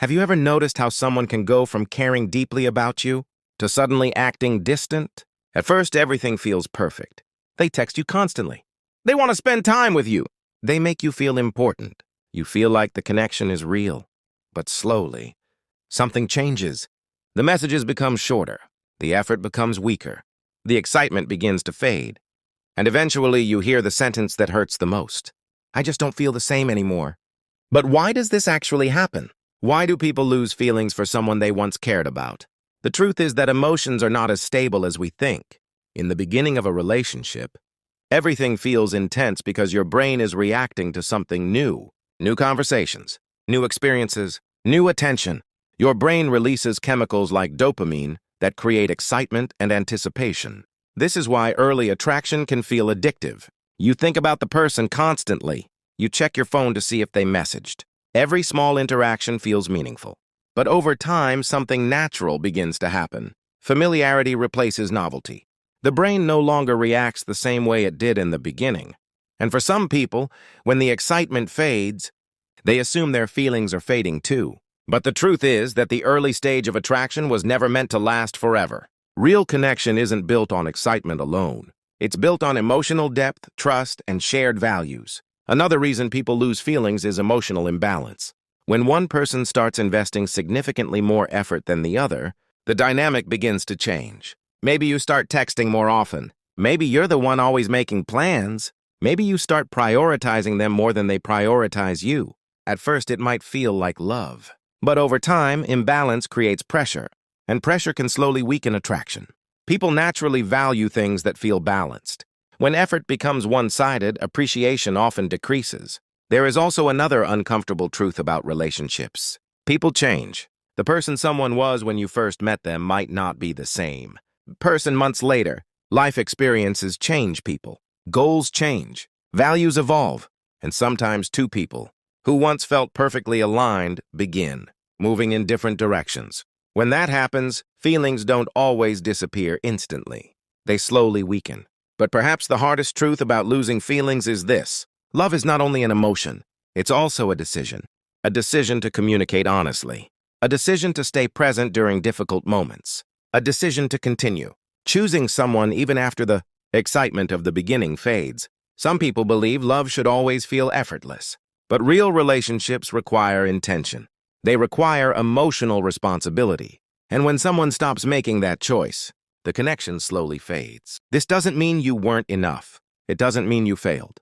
Have you ever noticed how someone can go from caring deeply about you to suddenly acting distant? At first, everything feels perfect. They text you constantly. They want to spend time with you. They make you feel important. You feel like the connection is real. But slowly, something changes. The messages become shorter. The effort becomes weaker. The excitement begins to fade. And eventually, you hear the sentence that hurts the most. I just don't feel the same anymore. But why does this actually happen? Why do people lose feelings for someone they once cared about? The truth is that emotions are not as stable as we think. In the beginning of a relationship, everything feels intense because your brain is reacting to something new. New conversations, new experiences, new attention. Your brain releases chemicals like dopamine that create excitement and anticipation. This is why early attraction can feel addictive. You think about the person constantly. You check your phone to see if they messaged. Every small interaction feels meaningful. But over time, something natural begins to happen. Familiarity replaces novelty. The brain no longer reacts the same way it did in the beginning. And for some people, when the excitement fades, they assume their feelings are fading too. But the truth is that the early stage of attraction was never meant to last forever. Real connection isn't built on excitement alone. It's built on emotional depth, trust, and shared values. Another reason people lose feelings is emotional imbalance. When one person starts investing significantly more effort than the other, the dynamic begins to change. Maybe you start texting more often. Maybe you're the one always making plans. Maybe you start prioritizing them more than they prioritize you. At first, it might feel like love. But over time, imbalance creates pressure, and pressure can slowly weaken attraction. People naturally value things that feel balanced. When effort becomes one-sided, appreciation often decreases. There is also another uncomfortable truth about relationships. People change. The person someone was when you first met them might not be the same person months later. Life experiences change people. Goals change. Values evolve. And sometimes two people who once felt perfectly aligned begin moving in different directions. When that happens, feelings don't always disappear instantly. They slowly weaken. But perhaps the hardest truth about losing feelings is this. Love is not only an emotion, it's also a decision. A decision to communicate honestly. A decision to stay present during difficult moments. A decision to continue. Choosing someone even after the excitement of the beginning fades. Some people believe love should always feel effortless. But real relationships require intention. They require emotional responsibility. And when someone stops making that choice, the connection slowly fades. This doesn't mean you weren't enough. It doesn't mean you failed.